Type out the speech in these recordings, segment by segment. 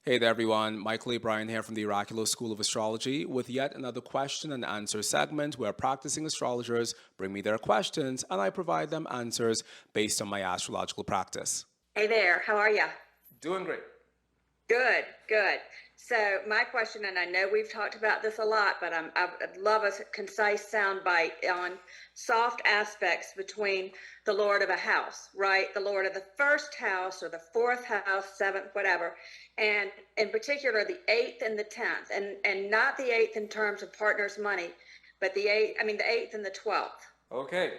Hey there, everyone. Mychal Bryan here from the Oraculos School of Astrology with yet another question and answer segment where practicing astrologers bring me their questions and I provide them answers based on my astrological practice. Hey there, how are you? Doing great. Good, good. So my question, and I know we've talked about this a lot, but I'd love a concise soundbite on soft aspects between the Lord of a house, right? The Lord of the first house or the fourth house, seventh, whatever, and in particular the eighth and the 10th, and not the eighth in terms of partner's money, but the eighth and the 12th. Okay.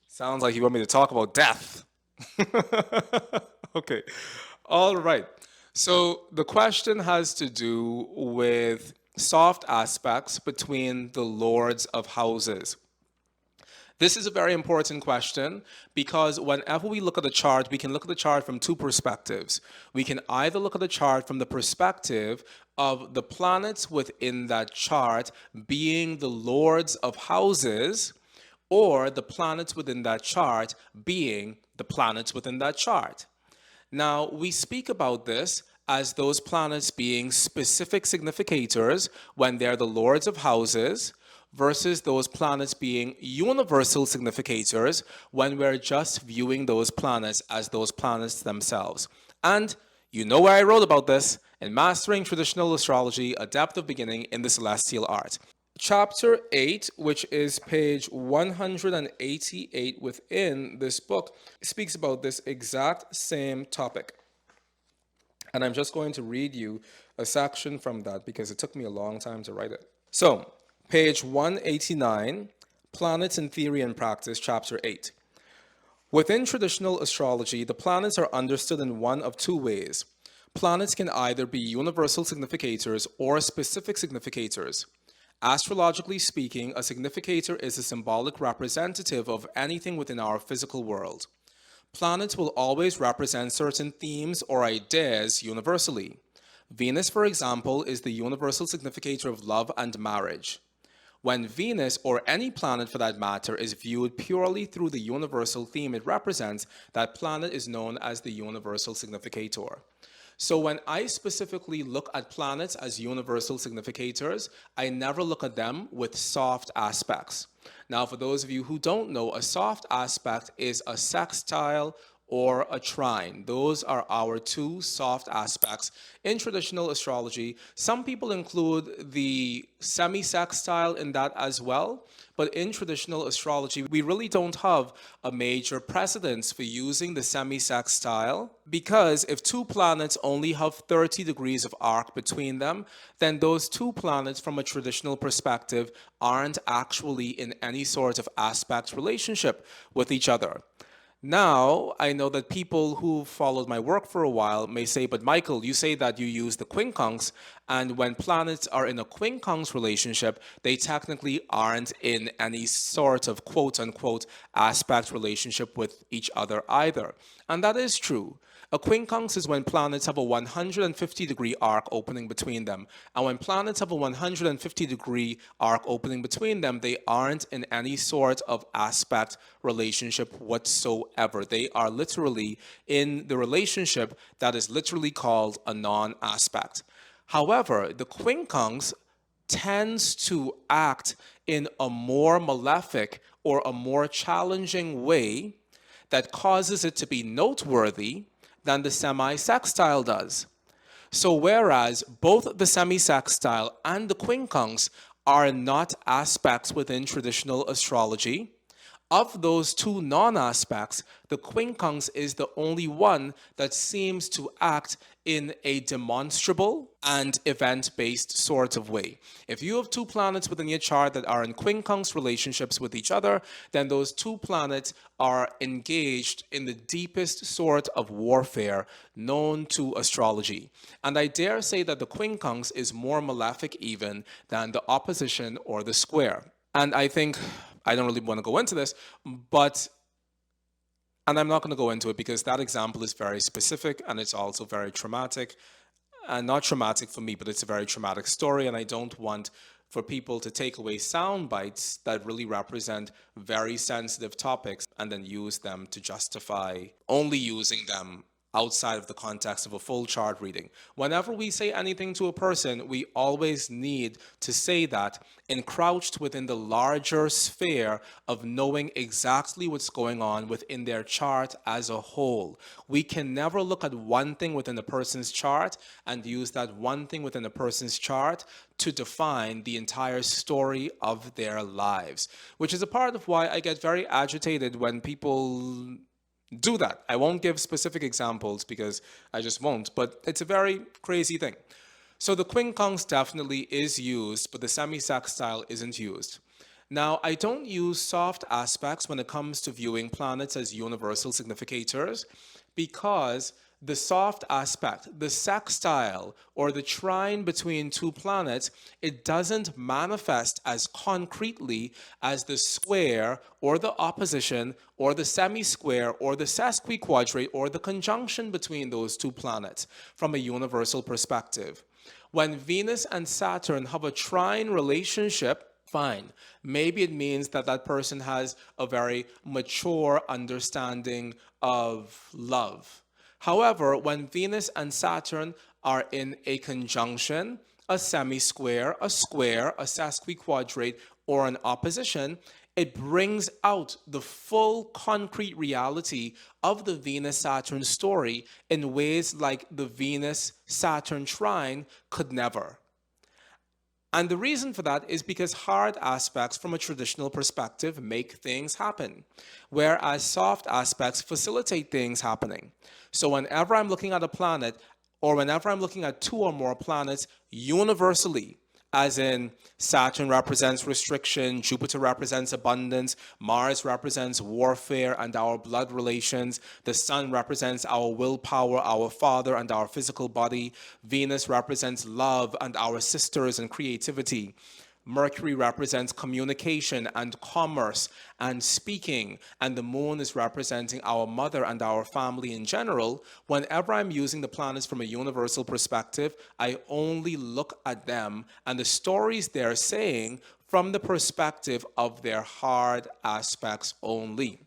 Sounds like you want me to talk about death. Okay. All right. So the question has to do with soft aspects between the lords of houses. This is a very important question because whenever we look at the chart, we can look at the chart from two perspectives. We can either look at the chart from the perspective of the planets within that chart being the lords of houses, or the planets within that chart being the planets within that chart. Now, we speak about this as those planets being specific significators when they're the lords of houses versus those planets being universal significators when we're just viewing those planets as those planets themselves. And you know where I wrote about this in Mastering Traditional Astrology, A Depth of Beginning in the Celestial Art. Chapter 8, which is page 188 within this book, speaks about this exact same topic. And I'm just going to read you a section from that because it took me a long time to write it. So, page 189, Planets in Theory and Practice, chapter 8. Within traditional astrology, the planets are understood in one of two ways. Planets can either be universal significators or specific significators. Astrologically speaking, a significator is a symbolic representative of anything within our physical world. Planets will always represent certain themes or ideas universally. Venus, for example, is the universal significator of love and marriage. When Venus, or any planet for that matter, is viewed purely through the universal theme it represents, that planet is known as the universal significator. So when I specifically look at planets as universal significators, I never look at them with soft aspects. Now, for those of you who don't know, a soft aspect is a sextile or a trine. Those are our two soft aspects in traditional astrology. Some people include the semi-sextile in that as well, but in traditional astrology, we really don't have a major precedence for using the semi-sextile, because if two planets only have 30 degrees of arc between them, then those two planets from a traditional perspective aren't actually in any sort of aspect relationship with each other. Now, I know that people who followed my work for a while may say, but Mychal, you say that you use the quincunx, and when planets are in a quincunx relationship, they technically aren't in any sort of quote-unquote aspect relationship with each other either. And that is true. A quincunx is when planets have a 150-degree arc opening between them. And when planets have a 150-degree arc opening between them, they aren't in any sort of aspect relationship whatsoever. They are literally in the relationship that is literally called a non-aspect. However, the quincunx tends to act in a more malefic or a more challenging way that causes it to be noteworthy than the semi-sextile does. So whereas both the semi-sextile and the quincunx are not aspects within traditional astrology, of those two non-aspects, the quincunx is the only one that seems to act in a demonstrable and event-based sort of way. If you have two planets within your chart that are in quincunx relationships with each other, then those two planets are engaged in the deepest sort of warfare known to astrology. And I dare say that the quincunx is more malefic even than the opposition or the square. And I think I don't really want to go into this, and I'm not going to go into it because that example is very specific and it's also very traumatic. And not traumatic for me, but it's a very traumatic story, and I don't want for people to take away sound bites that really represent very sensitive topics and then use them to justify only using them outside of the context of a full chart reading. Whenever we say anything to a person, we always need to say that encroached within the larger sphere of knowing exactly what's going on within their chart as a whole. We can never look at one thing within a person's chart and use that one thing within a person's chart to define the entire story of their lives, which is a part of why I get very agitated when people do that. I won't give specific examples because I just won't, but it's a very crazy thing. So the quincunx definitely is used, but the semi-sextile isn't used. Now, I don't use soft aspects when it comes to viewing planets as universal significators because the soft aspect, the sextile, or the trine between two planets, it doesn't manifest as concretely as the square, or the opposition, or the semi-square, or the sesquiquadrate, or the conjunction between those two planets from a universal perspective. When Venus and Saturn have a trine relationship, fine. Maybe it means that that person has a very mature understanding of love. However, when Venus and Saturn are in a conjunction, a semi-square, a square, a sesquiquadrate, or an opposition, it brings out the full concrete reality of the Venus-Saturn story in ways like the Venus-Saturn trine could never. And the reason for that is because hard aspects from a traditional perspective make things happen, whereas soft aspects facilitate things happening. So whenever I'm looking at a planet, or whenever I'm looking at two or more planets universally, as in Saturn represents restriction, Jupiter represents abundance, Mars represents warfare and our blood relations, the Sun represents our willpower, our father and our physical body, Venus represents love and our sisters and creativity. Mercury represents communication and commerce and speaking, and the moon is representing our mother and our family in general. Whenever I'm using the planets from a universal perspective, I only look at them and the stories they're saying from the perspective of their hard aspects only.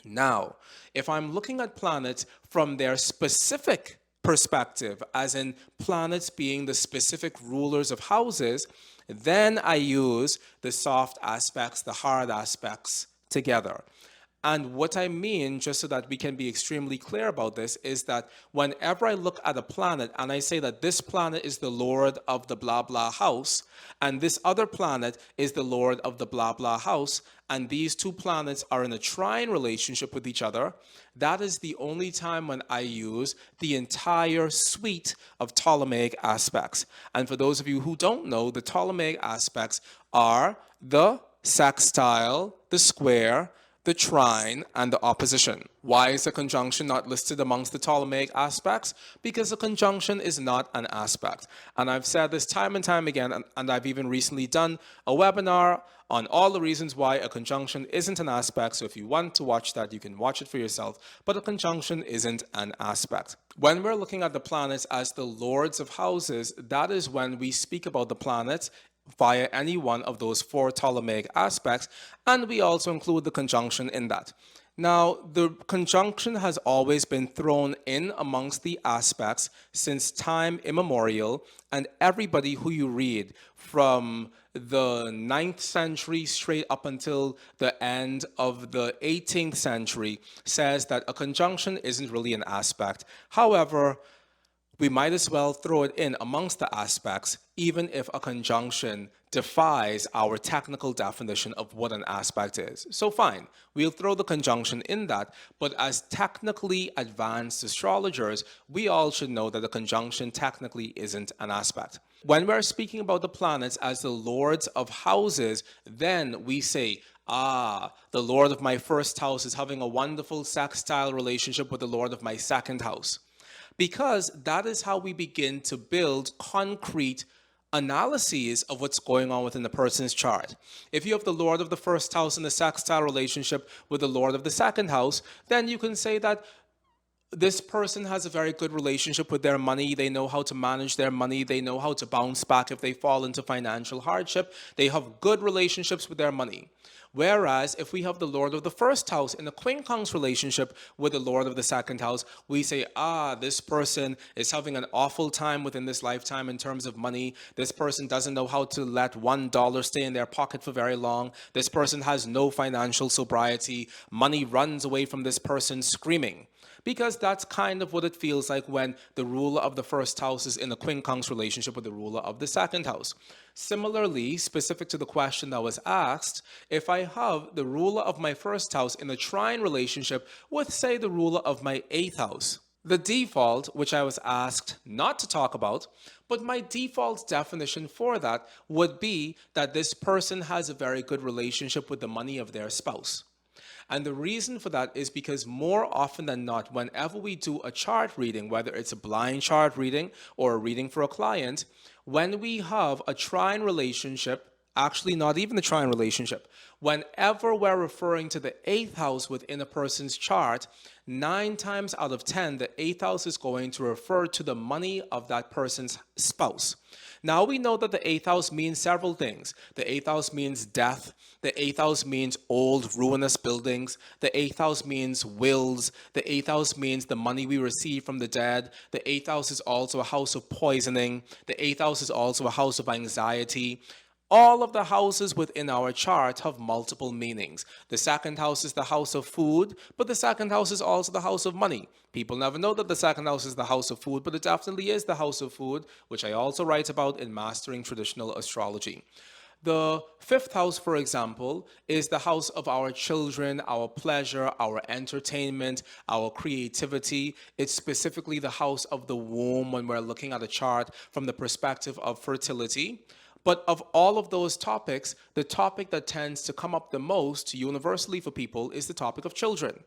Now, if I'm looking at planets from their specific perspective, as in planets being the specific rulers of houses, then I use the soft aspects, the hard aspects together. And what I mean, just so that we can be extremely clear about this, is that whenever I look at a planet and I say that this planet is the lord of the blah blah house, and this other planet is the lord of the blah blah house, and these two planets are in a trine relationship with each other, that is the only time when I use the entire suite of Ptolemaic aspects. And for those of you who don't know, the Ptolemaic aspects are the sextile, the square, the trine, and the opposition. Why is a conjunction not listed amongst the Ptolemaic aspects? Because a conjunction is not an aspect. And I've said this time and time again, and I've even recently done a webinar on all the reasons why a conjunction isn't an aspect. So if you want to watch that, you can watch it for yourself. But a conjunction isn't an aspect. When we're looking at the planets as the lords of houses, that is when we speak about the planets via any one of those four Ptolemaic aspects, and we also include the conjunction in that. Now, the conjunction has always been thrown in amongst the aspects since time immemorial, and everybody who you read from the 9th century straight up until the end of the 18th century says that a conjunction isn't really an aspect. However, we might as well throw it in amongst the aspects, even if a conjunction defies our technical definition of what an aspect is. So fine, we'll throw the conjunction in that, but as technically advanced astrologers, we all should know that a conjunction technically isn't an aspect. When we're speaking about the planets as the lords of houses, then we say, the lord of my first house is having a wonderful sextile relationship with the lord of my second house. Because that is how we begin to build concrete analyses of what's going on within the person's chart. If you have the lord of the first house in a sextile relationship with the lord of the second house, then you can say that this person has a very good relationship with their money. They know how to manage their money. They know how to bounce back if they fall into financial hardship. They have good relationships with their money. Whereas if we have the Lord of the first house in a quincunx relationship with the Lord of the second house, we say, this person is having an awful time within this lifetime in terms of money. This person doesn't know how to let $1 stay in their pocket for very long. This person has no financial sobriety. Money runs away from this person screaming. Because that's kind of what it feels like when the ruler of the first house is in a quincunx relationship with the ruler of the second house. Similarly, specific to the question that was asked, if I have the ruler of my first house in a trine relationship with, say, the ruler of my eighth house, the default, which I was asked not to talk about, but my default definition for that would be that this person has a very good relationship with the money of their spouse. And the reason for that is because more often than not, whenever we do a chart reading, whether it's a blind chart reading or a reading for a client, when we have a trine relationship, actually not even a trine relationship, whenever we're referring to the eighth house within a person's chart, 9 times out of 10, the eighth house is going to refer to the money of that person's spouse. Now we know that the eighth house means several things. The eighth house means death. The eighth house means old, ruinous buildings. The eighth house means wills. The eighth house means the money we receive from the dead. The eighth house is also a house of poisoning. The eighth house is also a house of anxiety. All of the houses within our chart have multiple meanings. The second house is the house of food, but the second house is also the house of money. People never know that the second house is the house of food, but it definitely is the house of food, which I also write about in Mastering Traditional Astrology. The fifth house, for example, is the house of our children, our pleasure, our entertainment, our creativity. It's specifically the house of the womb when we're looking at a chart from the perspective of fertility. But of all of those topics, the topic that tends to come up the most universally for people is the topic of children.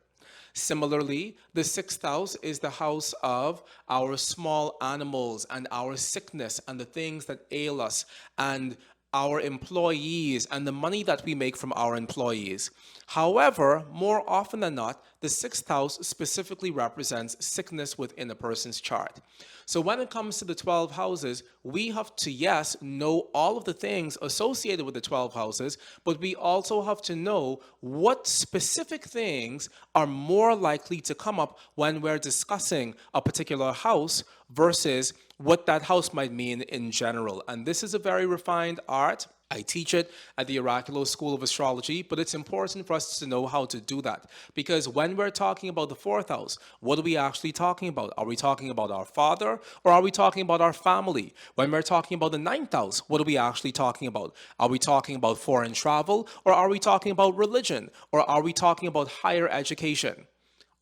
Similarly, the sixth house is the house of our small animals and our sickness and the things that ail us and our employees and the money that we make from our employees. However, more often than not, the sixth house specifically represents sickness within a person's chart. So when it comes to the 12 houses, we have to, yes, know all of the things associated with the 12 houses, but we also have to know what specific things are more likely to come up when we're discussing a particular house versus what that house might mean in general. And this is a very refined art. I teach it at the Oraculos School of Astrology, but it's important for us to know how to do that. Because when we're talking about the fourth house, what are we actually talking about? Are we talking about our father or are we talking about our family? When we're talking about the ninth house, what are we actually talking about? Are we talking about foreign travel or are we talking about religion or are we talking about higher education?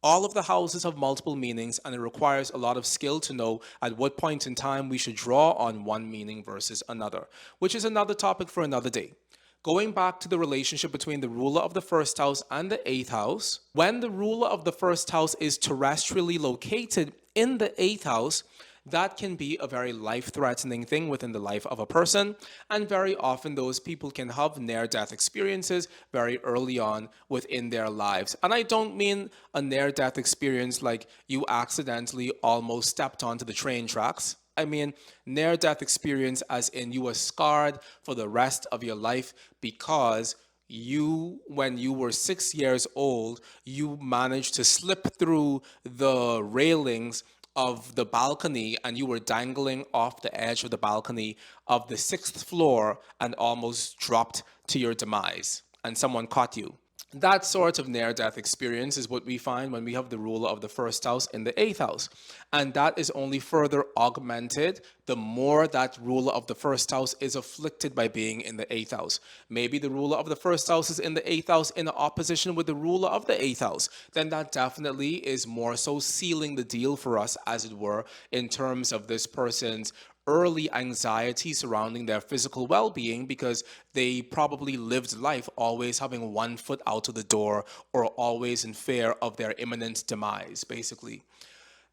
All of the houses have multiple meanings, and it requires a lot of skill to know at what point in time we should draw on one meaning versus another, which is another topic for another day. Going back to the relationship between the ruler of the first house and the eighth house, when the ruler of the first house is terrestrially located in the eighth house, that can be a very life-threatening thing within the life of a person, and very often those people can have near-death experiences very early on within their lives. And I don't mean a near-death experience like you accidentally almost stepped onto the train tracks. I mean near-death experience as in you were scarred for the rest of your life because when you were 6 years old, you managed to slip through the railings of the balcony and you were dangling off the edge of the balcony of the 6th floor and almost dropped to your demise and someone caught you. That sort of near-death experience is what we find when we have the ruler of the first house in the 8th house. And that is only further augmented the more that ruler of the first house is afflicted by being in the 8th house. Maybe the ruler of the first house is in the 8th house in opposition with the ruler of the 8th house. Then that definitely is more so sealing the deal for us, as it were, in terms of this person's early anxiety surrounding their physical well-being because they probably lived life always having one foot out of the door or always in fear of their imminent demise, basically.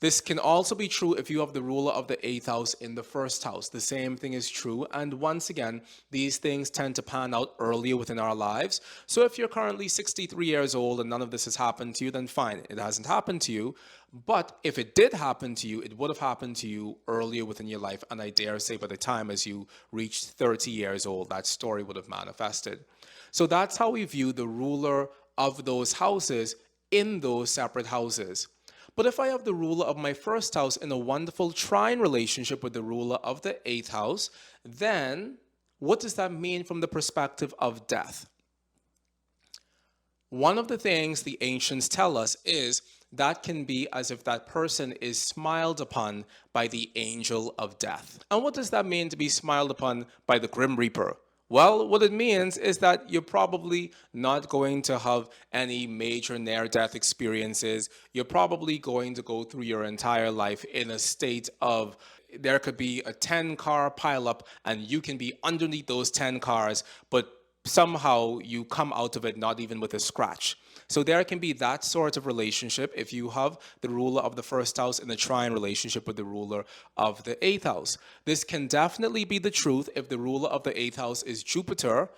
This can also be true if you have the ruler of the 8th house in the first house. The same thing is true. And once again, these things tend to pan out earlier within our lives. So if you're currently 63 years old and none of this has happened to you, then fine, it hasn't happened to you. But if it did happen to you, it would have happened to you earlier within your life. And I dare say by the time as you reached 30 years old, that story would have manifested. So that's how we view the ruler of those houses in those separate houses. But if I have the ruler of my first house in a wonderful trine relationship with the ruler of the eighth house, then what does that mean from the perspective of death? One of the things the ancients tell us is that can be as if that person is smiled upon by the angel of death. And what does that mean to be smiled upon by the Grim Reaper? Well, what it means is that you're probably not going to have any major near-death experiences. You're probably going to go through your entire life in a state of there could be a 10-car pileup and you can be underneath those 10 cars, but somehow you come out of it not even with a scratch. So there can be that sort of relationship if you have the ruler of the first house in a trine relationship with the ruler of the eighth house. This can definitely be the truth if the ruler of the eighth house is Jupiter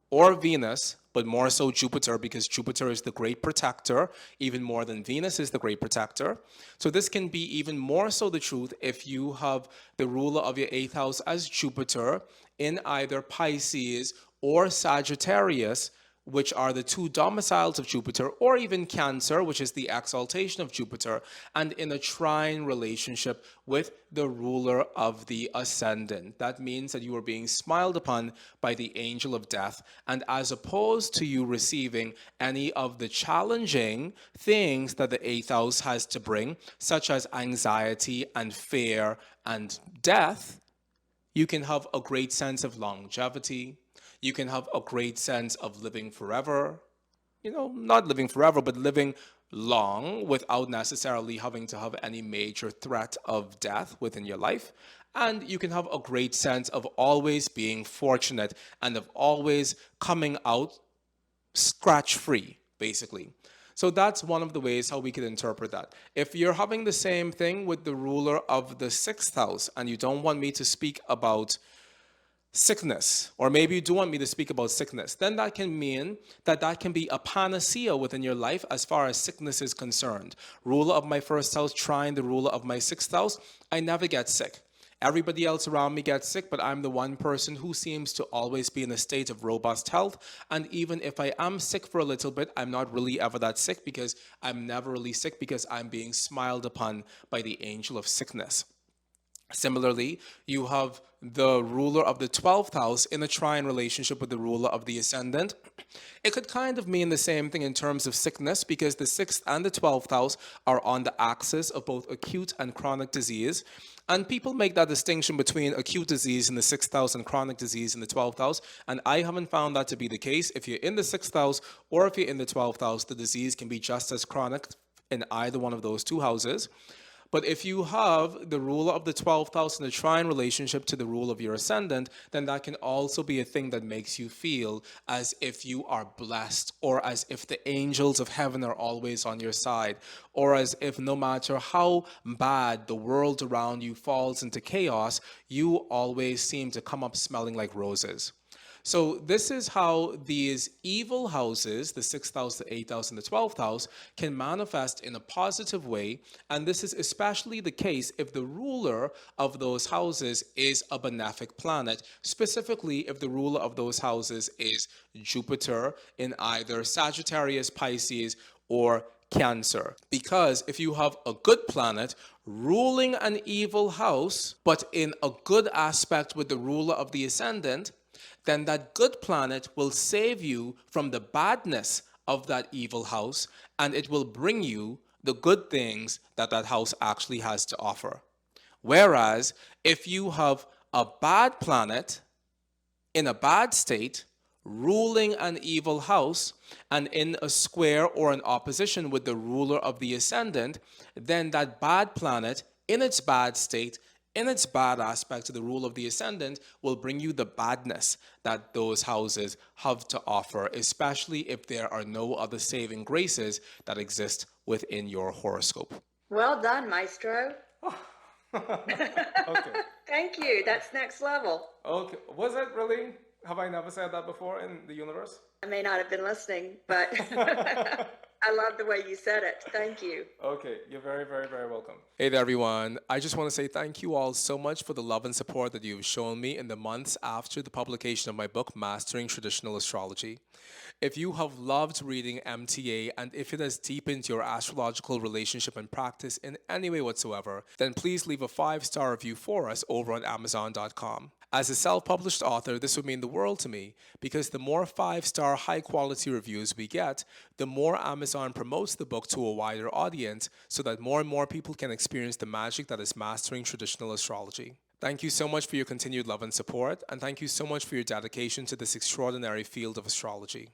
or Venus, but more so Jupiter, because Jupiter is the great protector, even more than Venus is the great protector. So this can be even more so the truth if you have the ruler of your eighth house as Jupiter in either Pisces or Sagittarius, which are the two domiciles of Jupiter, or even Cancer, which is the exaltation of Jupiter, and in a trine relationship with the ruler of the ascendant. That means that you are being smiled upon by the angel of death, and as opposed to you receiving any of the challenging things that the eighth house has to bring, such as anxiety and fear and death, you can have a great sense of longevity. You can have a great sense of living forever. Not living forever, but living long without necessarily having to have any major threat of death within your life. And you can have a great sense of always being fortunate and of always coming out scratch-free, basically. So that's one of the ways how we could interpret that. If you're having the same thing with the ruler of the sixth house and you don't want me to speak about sickness, or maybe you do want me to speak about sickness, then that can mean that can be a panacea within your life as far as sickness is concerned. Ruler of my first house trine the ruler of my sixth house, I never get sick. Everybody else around me gets sick, but I'm the one person who seems to always be in a state of robust health. And even if I am sick for a little bit, I'm not really ever that sick because I'm never really sick because I'm being smiled upon by the angel of sickness. Similarly, you have the ruler of the 12th house in a trine relationship with the ruler of the ascendant. It could kind of mean the same thing in terms of sickness because the 6th and the 12th house are on the axis of both acute and chronic disease. And people make that distinction between acute disease in the 6th house and chronic disease in the 12th house. And I haven't found that to be the case. If you're in the 6th house or if you're in the 12th house, the disease can be just as chronic in either one of those two houses. But if you have the ruler of the 12th house in a trine relationship to the rule of your ascendant, then that can also be a thing that makes you feel as if you are blessed, or as if the angels of heaven are always on your side, or as if no matter how bad the world around you falls into chaos, you always seem to come up smelling like roses. So this is how these evil houses, the 6th house, the 8th house, and the 12th house, can manifest in a positive way. And this is especially the case if the ruler of those houses is a benefic planet, specifically if the ruler of those houses is Jupiter in either Sagittarius, Pisces, or Cancer. Because if you have a good planet ruling an evil house, but in a good aspect with the ruler of the ascendant, then that good planet will save you from the badness of that evil house, and it will bring you the good things that that house actually has to offer. Whereas if you have a bad planet in a bad state, ruling an evil house, and in a square or an opposition with the ruler of the ascendant, then that bad planet in its bad state, in its bad aspect to the rule of the ascendant, will bring you the badness that those houses have to offer, especially if there are no other saving graces that exist within your horoscope. Well done, Maestro. Okay. Thank you. That's next level. Okay. Was it really? Have I never said that before in the universe? I may not have been listening, but I love the way you said it. Thank you. Okay, you're very, very, very welcome. Hey there, everyone. I just want to say thank you all so much for the love and support that you've shown me in the months after the publication of my book, Mastering Traditional Astrology. If you have loved reading MTA and if it has deepened your astrological relationship and practice in any way whatsoever, then please leave a 5-star review for us over on Amazon.com. As a self published author, this would mean the world to me because the more 5-star high quality reviews we get, the more Amazon promotes the book to a wider audience so that more and more people can experience the magic that is mastering traditional astrology. Thank you so much for your continued love and support, and thank you so much for your dedication to this extraordinary field of astrology.